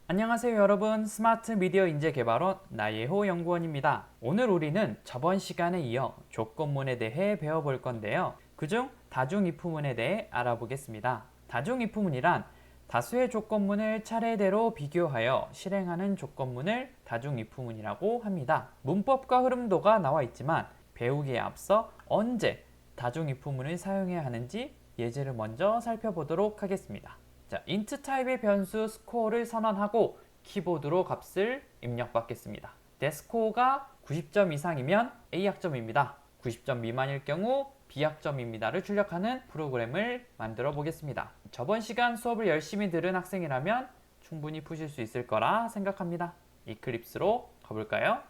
안녕하세요 여러분, 스마트 미디어 인재 개발원 나예호 연구원입니다. 오늘 우리는 저번 시간에 이어 조건문에 대해 배워볼 건데요. 그중 다중이프문에 대해 알아보겠습니다. 다중이프문이란 다수의 조건문을 차례대로 비교하여 실행하는 조건문을 다중이프문이라고 합니다. 문법과 흐름도가 나와 있지만 배우기에 앞서 언제 다중이프문을 사용해야 하는지 예제를 먼저 살펴보도록 하겠습니다. 자, int 타입의 변수 스코어를 선언하고 키보드로 값을 입력받겠습니다. 대스코어가 90점 이상이면 A학점입니다. 90점 미만일 경우 B학점입니다를 출력하는 프로그램을 만들어 보겠습니다. 저번 시간 수업을 열심히 들은 학생이라면 충분히 푸실 수 있을 거라 생각합니다. 이클립스로 가볼까요?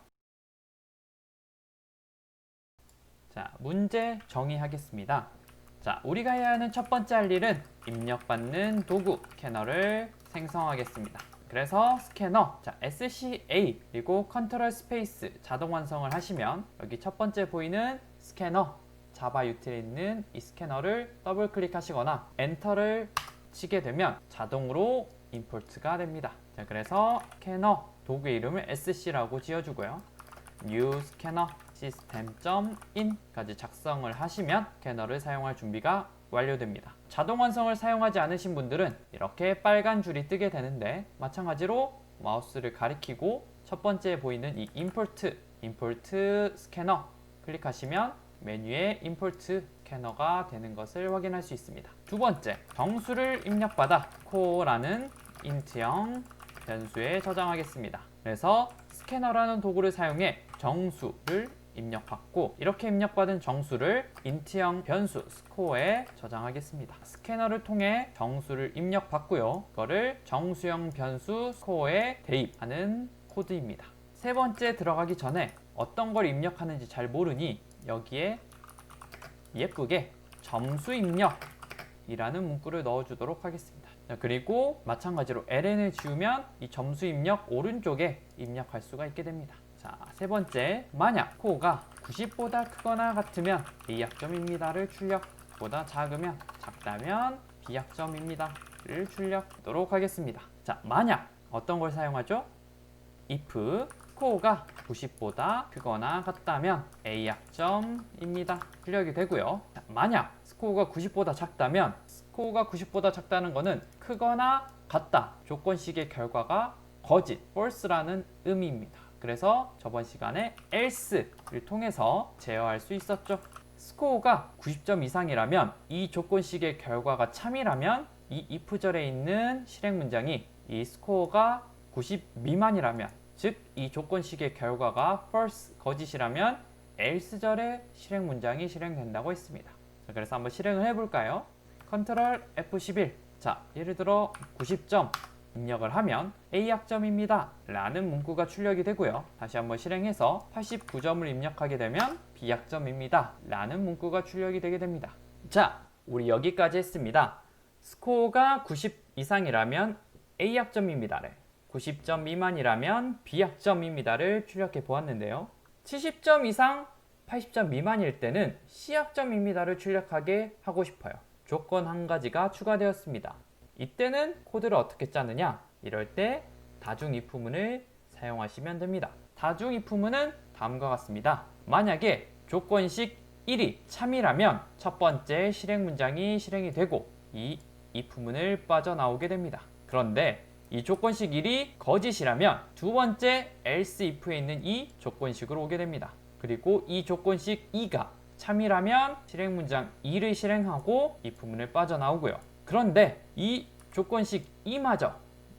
자, 문제 정의하겠습니다. 자, 우리가 해야 하는 첫 번째 할 일은 입력받는 도구 스캐너를 생성하겠습니다. 그래서 스캐너, 자, SCA 그리고 컨트롤 스페이스 자동 완성을 하시면 여기 첫 번째 보이는 스캐너 자바 유틸에 있는 이 스캐너를 더블 클릭하시거나 엔터를 치게 되면 자동으로 임포트가 됩니다. 자, 그래서 스캐너 도구의 이름을 SC라고 지어주고요. new 스캐너 system.in까지 작성을 하시면 스캐너를 사용할 준비가 완료됩니다. 자동 완성을 사용하지 않으신 분들은 이렇게 빨간 줄이 뜨게 되는데 마찬가지로 마우스를 가리키고 첫 번째 보이는 이 임포트 스캐너 클릭하시면 메뉴에 임포트 스캐너가 되는 것을 확인할 수 있습니다. 두 번째, 정수를 입력받아 co라는 int형 변수에 저장하겠습니다. 그래서 스캐너라는 도구를 사용해 정수를 입력받고 이렇게 입력받은 정수를 int형 변수 스코어에 저장하겠습니다. 스캐너를 통해 정수를 입력받고요. 그거를 정수형 변수 스코어에 대입하는 코드입니다. 세 번째 들어가기 전에 어떤 걸 입력하는지 잘 모르니 여기에 예쁘게 점수 입력이라는 문구를 넣어주도록 하겠습니다. 그리고 마찬가지로 ln을 지우면 이 점수 입력 오른쪽에 입력할 수가 있게 됩니다. 자, 세 번째, 만약 코어가 90보다 크거나 같으면 A학점입니다를 출력보다 작다면 B학점입니다를 출력하도록 하겠습니다. 자, 만약 어떤 걸 사용하죠? if 스코어가 90보다 크거나 같다면 A학점입니다. 출력이 되고요. 자, 만약 스코어가 90보다 작다면 스코어가 90보다 작다는 것은 크거나 같다 조건식의 결과가 거짓, false라는 의미입니다. 그래서 저번 시간에 else를 통해서 제어할 수 있었죠. 스코어가 90점 이상이라면 이 조건식의 결과가 참이라면 이 if절에 있는 실행 문장이 이 스코어가 90 미만이라면 즉 이 조건식의 결과가 false, 거짓이라면 else절의 실행 문장이 실행된다고 했습니다. 자, 그래서 한번 실행을 해볼까요? 컨트롤 F11. 자, 예를 들어 90점 입력을 하면 A학점입니다 라는 문구가 출력이 되고요. 다시 한번 실행해서 89점을 입력하게 되면 B학점입니다 라는 문구가 출력이 되게 됩니다. 자, 우리 여기까지 했습니다. 스코어가 90 이상이라면 A학점입니다를 90점 미만이라면 B학점입니다를 출력해 보았는데요. 70점 이상 80점 미만일 때는 C학점입니다를 출력하게 하고 싶어요. 조건 한 가지가 추가되었습니다. 이때는 코드를 어떻게 짜느냐? 이럴 때 다중 if문을 사용하시면 됩니다. 다중 if문은 다음과 같습니다. 만약에 조건식 1이 참이라면 첫 번째 실행 문장이 실행이 되고 이 if문을 빠져나오게 됩니다. 그런데 이 조건식 1이 거짓이라면 두 번째 else if에 있는 이 조건식으로 오게 됩니다. 그리고 이 조건식 2가 참이라면 실행 문장 2를 실행하고 if문을 빠져나오고요. 그런데 이 조건식 2마저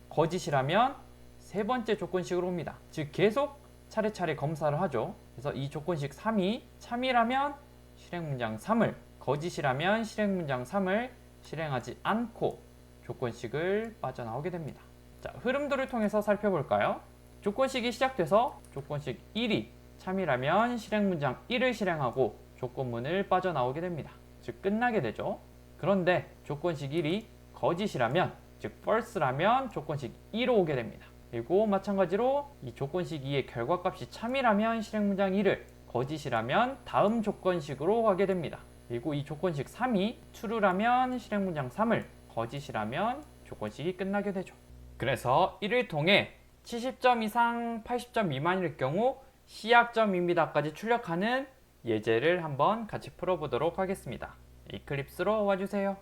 거짓이라면 세 번째 조건식으로 옵니다. 즉 계속 차례차례 검사를 하죠. 그래서 이 조건식 3이 참이라면 실행 문장 3을, 거짓이라면 실행 문장 3을 실행하지 않고 조건식을 빠져나오게 됩니다. 자, 흐름도를 통해서 살펴볼까요? 조건식이 시작돼서 조건식 1이 참이라면 실행 문장 1을 실행하고 조건문을 빠져나오게 됩니다. 즉 끝나게 되죠. 그런데 조건식 1이 거짓이라면 즉 false라면 조건식 2로 오게 됩니다. 그리고 마찬가지로 이 조건식 2의 결과값이 참이라면 실행 문장 1을, 거짓이라면 다음 조건식으로 가게 됩니다. 그리고 이 조건식 3이 true라면 실행 문장 3을, 거짓이라면 조건식이 끝나게 되죠. 그래서 이를 통해 70점 이상 80점 미만일 경우 C학점입니다까지 출력하는 예제를 한번 같이 풀어보도록 하겠습니다. 이클립스로 와주세요.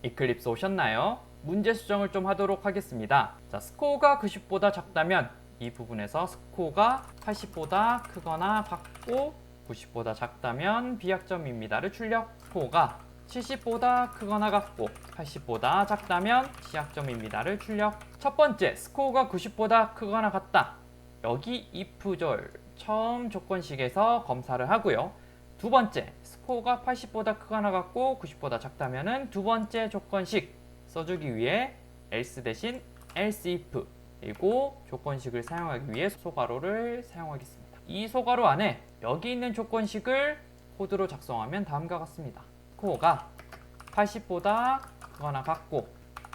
이클립스 오셨나요? 문제 수정을 좀 하도록 하겠습니다. 자, 스코어가 90보다 작다면 이 부분에서 스코어가 80보다 크거나 같고 90보다 작다면 B학점입니다를 출력. 스코어가 70보다 크거나 같고 80보다 작다면 C학점입니다를 출력. 첫 번째, 스코어가 90보다 크거나 같다. 여기 if절 처음 조건식에서 검사를 하고요. 두 번째, 스코어가 80보다 크거나 같고 90보다 작다면 두 번째 조건식 써주기 위해 else 대신 else if 그리고 조건식을 사용하기 위해 소괄호를 사용하겠습니다. 이 소괄호 안에 여기 있는 조건식을 코드로 작성하면 다음과 같습니다. 스코어가 80보다 크거나 같고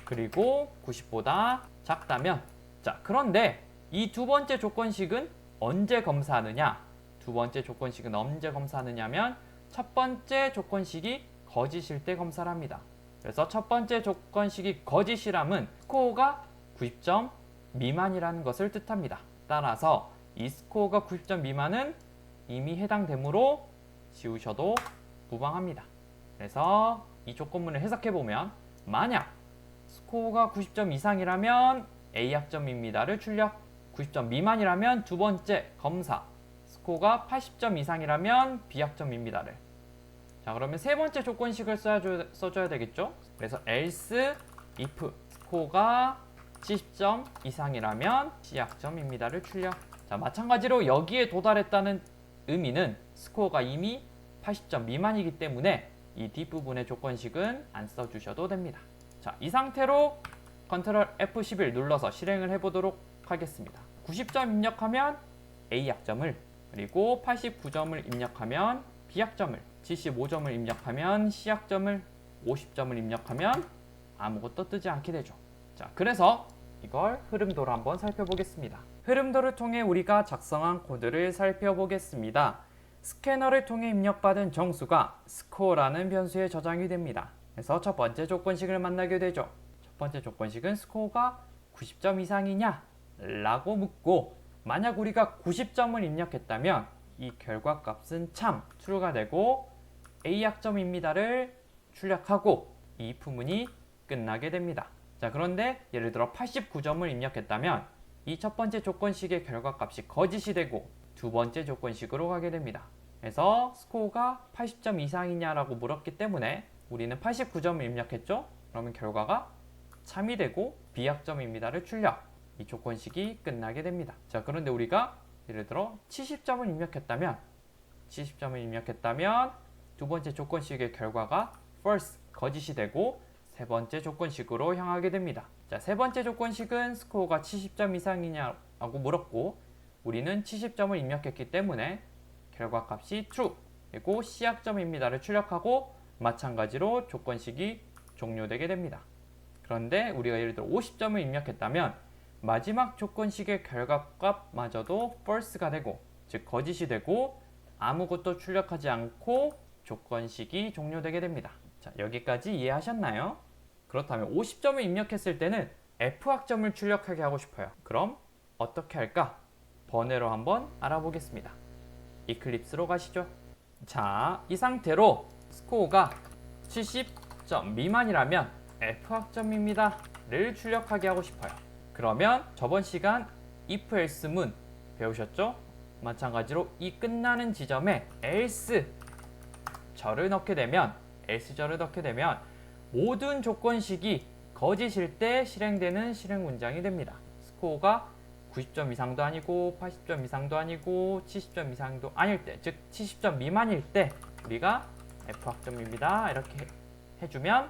그리고 90보다 작다면, 자, 그런데 이 두 번째 조건식은 언제 검사하느냐? 두 번째 조건식은 언제 검사하느냐면 첫 번째 조건식이 거짓일 때 검사를 합니다. 그래서 첫 번째 조건식이 거짓이라면 스코어가 90점 미만이라는 것을 뜻합니다. 따라서 이 스코어가 90점 미만은 이미 해당되므로 지우셔도 무방합니다. 그래서 이 조건문을 해석해보면 만약 스코어가 90점 이상이라면 A학점입니다를 출력, 90점 미만이라면 두 번째 검사, 스코어가 80점 이상이라면 B학점입니다를. 자, 그러면 세 번째 조건식을 써줘야 되겠죠? 그래서 else if 스코어가 70점 이상이라면 C학점입니다를 출력. 자, 마찬가지로 여기에 도달했다는 의미는 스코어가 이미 80점 미만이기 때문에 이 뒷부분의 조건식은 안 써주셔도 됩니다. 자, 이 상태로 컨트롤 F11 눌러서 실행을 해보도록 하겠습니다. 90점 입력하면 A학점을, 그리고 89점을 입력하면 B학점을, 75점을 입력하면 C학점을, 50점을 입력하면 아무것도 뜨지 않게 되죠. 자, 그래서 이걸 흐름도로 한번 살펴보겠습니다. 흐름도를 통해 우리가 작성한 코드를 살펴보겠습니다. 스캐너를 통해 입력받은 정수가 스코어라는 변수에 저장이 됩니다. 그래서 첫 번째 조건식을 만나게 되죠. 첫 번째 조건식은 스코어가 90점 이상이냐? 라고 묻고, 만약 우리가 90점을 입력했다면 이 결과값은 참 true가 되고 A학점입니다를 출력하고 이 if문이 끝나게 됩니다. 자, 그런데 예를 들어 89점을 입력했다면 이 첫 번째 조건식의 결과값이 거짓이 되고 두 번째 조건식으로 가게 됩니다. 그래서 스코어가 80점 이상이냐라고 물었기 때문에 우리는 89점을 입력했죠. 그러면 결과가 참이 되고 B학점입니다를 출력, 이 조건식이 끝나게 됩니다. 자, 그런데 우리가 예를 들어 70점을 입력했다면 두 번째 조건식의 결과가 false, 거짓이 되고 세 번째 조건식으로 향하게 됩니다. 자, 세 번째 조건식은 스코어가 70점 이상이냐고 물었고 우리는 70점을 입력했기 때문에 결과값이 true, 그리고 C학점입니다를 출력하고 마찬가지로 조건식이 종료되게 됩니다. 그런데 우리가 예를 들어 50점을 입력했다면 마지막 조건식의 결과값마저도 false가 되고, 즉 거짓이 되고 아무것도 출력하지 않고 조건식이 종료되게 됩니다. 자, 여기까지 이해하셨나요? 그렇다면 50점을 입력했을 때는 F학점을 출력하게 하고 싶어요. 그럼 어떻게 할까? 번외로 한번 알아보겠습니다. 이클립스로 가시죠. 자, 이 상태로 스코어가 70점 미만이라면 F학점입니다를 출력하게 하고 싶어요. 그러면 저번 시간 if else문 배우셨죠? 마찬가지로 이 끝나는 지점에 else 절을 넣게 되면 모든 조건식이 거짓일 때 실행되는 실행 문장이 됩니다. 스코어가 90점 이상도 아니고 80점 이상도 아니고 70점 이상도 아닐 때, 즉 70점 미만일 때 우리가 F학점입니다 이렇게 해주면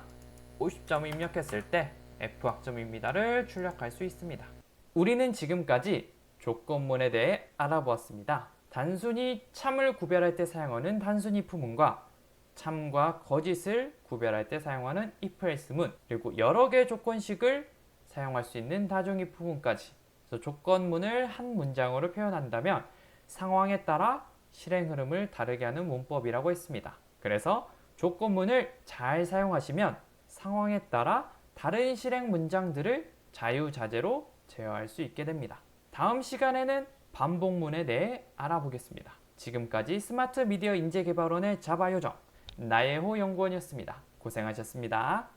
50점을 입력했을 때 F학점입니다를 출력할 수 있습니다. 우리는 지금까지 조건문에 대해 알아보았습니다. 단순히 참을 구별할 때 사용하는 단순 if문과 참과 거짓을 구별할 때 사용하는 if else문, 그리고 여러 개의 조건식을 사용할 수 있는 다중 if문까지. 그래서 조건문을 한 문장으로 표현한다면 상황에 따라 실행 흐름을 다르게 하는 문법이라고 했습니다. 그래서 조건문을 잘 사용하시면 상황에 따라 다른 실행 문장들을 자유자재로 제어할 수 있게 됩니다. 다음 시간에는 반복문에 대해 알아보겠습니다. 지금까지 스마트 미디어 인재 개발원의 자바 요정 나예호 연구원이었습니다. 고생하셨습니다.